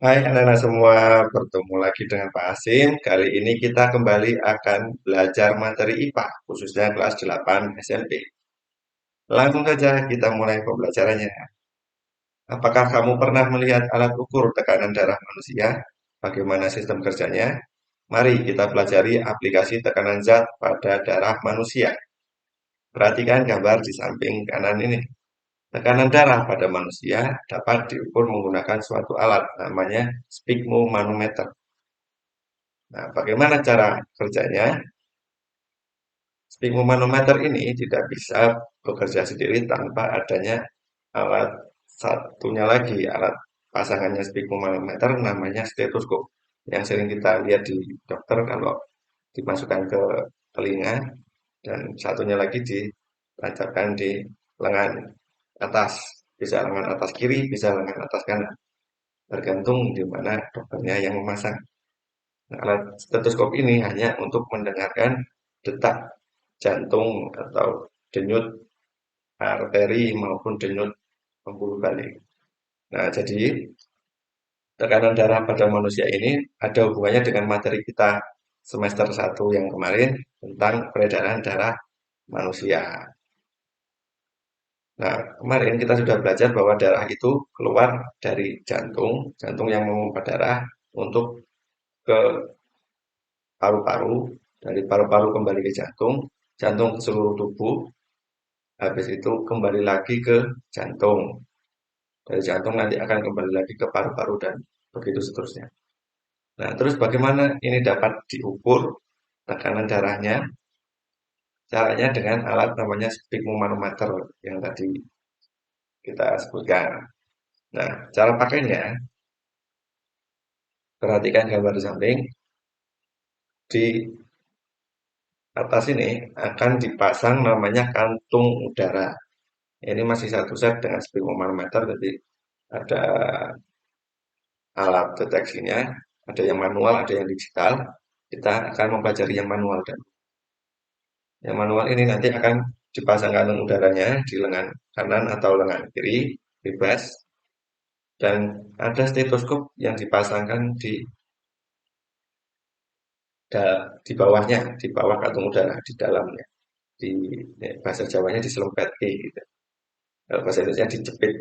Hai anak-anak semua, bertemu lagi dengan Pak Asim. Kali ini kita kembali akan belajar materi IPA, khususnya kelas 8 SMP. Langsung saja kita mulai pembelajarannya. Apakah kamu pernah melihat alat ukur tekanan darah manusia? Bagaimana sistem kerjanya? Mari kita pelajari aplikasi tekanan zat pada darah manusia. Perhatikan gambar di samping kanan ini. Tekanan darah pada manusia dapat diukur menggunakan suatu alat, namanya sphygmomanometer. Nah, bagaimana cara kerjanya? Sphygmomanometer ini tidak bisa bekerja sendiri tanpa adanya alat satunya lagi, alat pasangannya sphygmomanometer namanya stetoskop. Yang sering kita lihat di dokter kalau dimasukkan ke telinga dan satunya lagi ditancapkan di lengan atas. Bisa lengan atas kiri, bisa lengan atas kanan. Tergantung di mana dokternya yang memasang. Nah, alat stetoskop ini hanya untuk mendengarkan detak jantung atau denyut arteri maupun denyut pembuluh balik. Nah, jadi tekanan darah pada manusia ini ada hubungannya dengan materi kita semester 1 yang kemarin tentang peredaran darah manusia. Nah, kemarin kita sudah belajar bahwa darah itu keluar dari jantung, jantung yang memompa darah untuk ke paru-paru, dari paru-paru kembali ke jantung, jantung ke seluruh tubuh, habis itu kembali lagi ke jantung. Dari jantung nanti akan kembali lagi ke paru-paru dan begitu seterusnya. Nah, terus bagaimana ini dapat diukur tekanan darahnya? Caranya dengan alat namanya sphygmomanometer yang tadi kita sebutkan. Nah, cara pakainya, perhatikan gambar di samping. Di atas ini akan dipasang namanya kantung udara. Ini masih satu set dengan sphygmomanometer, jadi ada alat deteksinya, ada yang manual, ada yang digital. Kita akan mempelajari yang manual dan yang manual ini nanti akan dipasang kantung udaranya di lengan kanan atau lengan kiri, bebas. Dan ada stetoskop yang dipasangkan di bawahnya, di bawah kantung udara, di dalamnya. Di bahasa Jawanya diselempet gitu. Kalau bahasa Indonesia dijepit,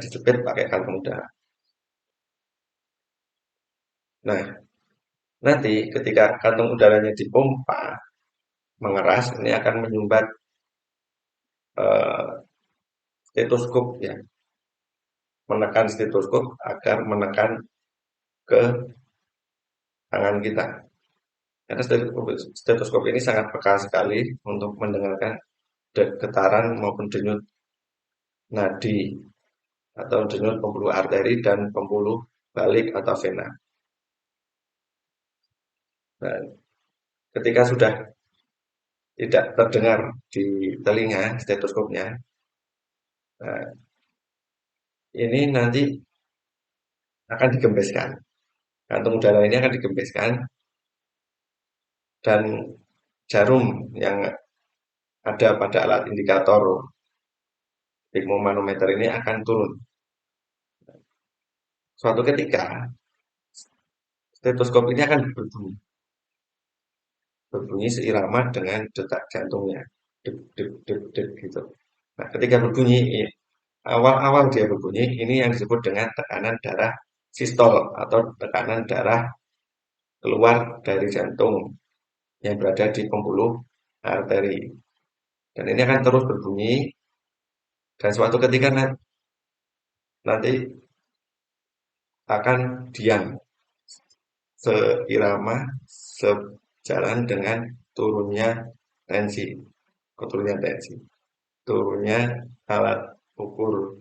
dijepit pakai kantung udara. Nah, nanti ketika kantung udaranya dipompa, mengeras, ini akan menyumbat eh, stetoskop ya, menekan stetoskop agar menekan ke tangan kita. Karena stetoskop ini sangat peka sekali untuk mendengarkan getaran maupun denyut nadi atau denyut pembuluh arteri dan pembuluh balik atau vena. Nah, ketika sudah tidak terdengar di telinga stetoskopnya, nah, ini nanti akan digembeskan. Kantung udara ini akan digembeskan dan jarum yang ada pada alat indikator sphygmomanometer ini akan turun. Suatu ketika stetoskop ini akan berbunyi seirama dengan detak jantungnya, deg deg deg deg gitu. Nah, ketika berbunyi, awal-awal dia berbunyi, ini yang disebut dengan tekanan darah sistol atau tekanan darah keluar dari jantung yang berada di pembuluh arteri. Dan ini akan terus berbunyi dan suatu ketika nanti akan diam seirama sejalan dengan turunnya tensi, turunnya alat ukur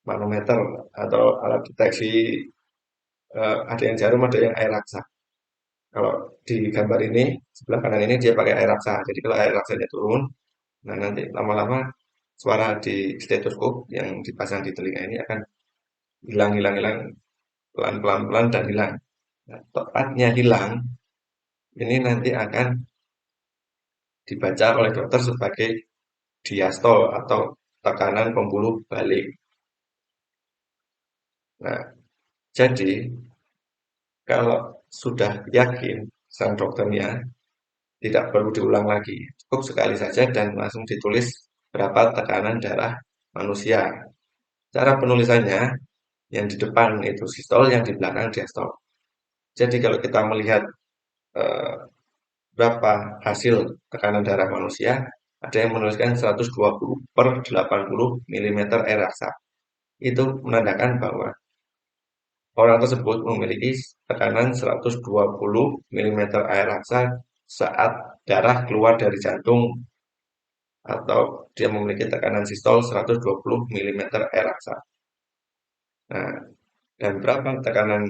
manometer atau alat deteksi ada yang jarum, ada yang air raksa. Kalau di gambar ini sebelah kanan ini dia pakai air raksa. Jadi kalau air raksanya turun, nah nanti lama-lama suara di stetoskop yang dipasang di telinga ini akan hilang, hilang, hilang, pelan-pelan, pelan dan hilang. Nah, tepatnya hilang ini nanti akan dibaca oleh dokter sebagai diastol atau tekanan pembuluh balik. Nah, Jadi, kalau sudah yakin sang dokternya, tidak perlu diulang lagi. Cukup sekali saja dan langsung ditulis berapa tekanan darah manusia. Cara penulisannya, yang di depan itu sistol, yang di belakang diastol. Jadi kalau kita melihat eh, berapa hasil tekanan darah manusia, ada yang menuliskan 120 per 80 mm air raksa. Itu menandakan bahwa orang tersebut memiliki tekanan 120 mm air raksa saat darah keluar dari jantung, atau dia memiliki tekanan sistol 120 mm air raksa. Nah, dan berapa tekanan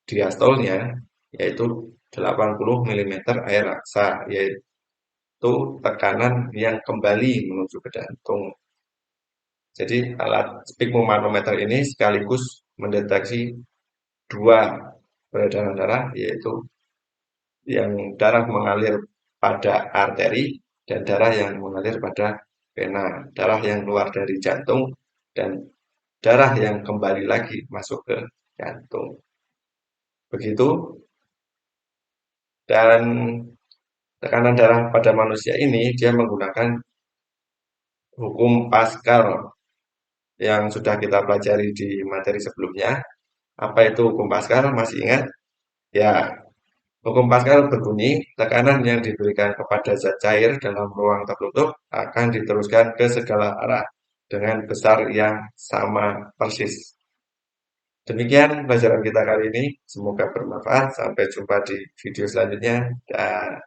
diastolnya, yaitu 80 mm air raksa, yaitu tekanan yang kembali menuju ke jantung. Jadi alat sphygmomanometer ini sekaligus mendeteksi dua peredaran darah, yaitu yang darah mengalir pada arteri dan darah yang mengalir pada vena, darah yang keluar dari jantung dan darah yang kembali lagi masuk ke jantung. Begitu, dan tekanan darah pada manusia ini dia menggunakan hukum Pascal yang sudah kita pelajari di materi sebelumnya. Apa itu hukum Pascal? Masih ingat? Ya, hukum Pascal berbunyi, tekanan yang diberikan kepada zat cair dalam ruang tertutup akan diteruskan ke segala arah dengan besar yang sama persis. Demikian pelajaran kita kali ini. Semoga bermanfaat. Sampai jumpa di video selanjutnya. Dan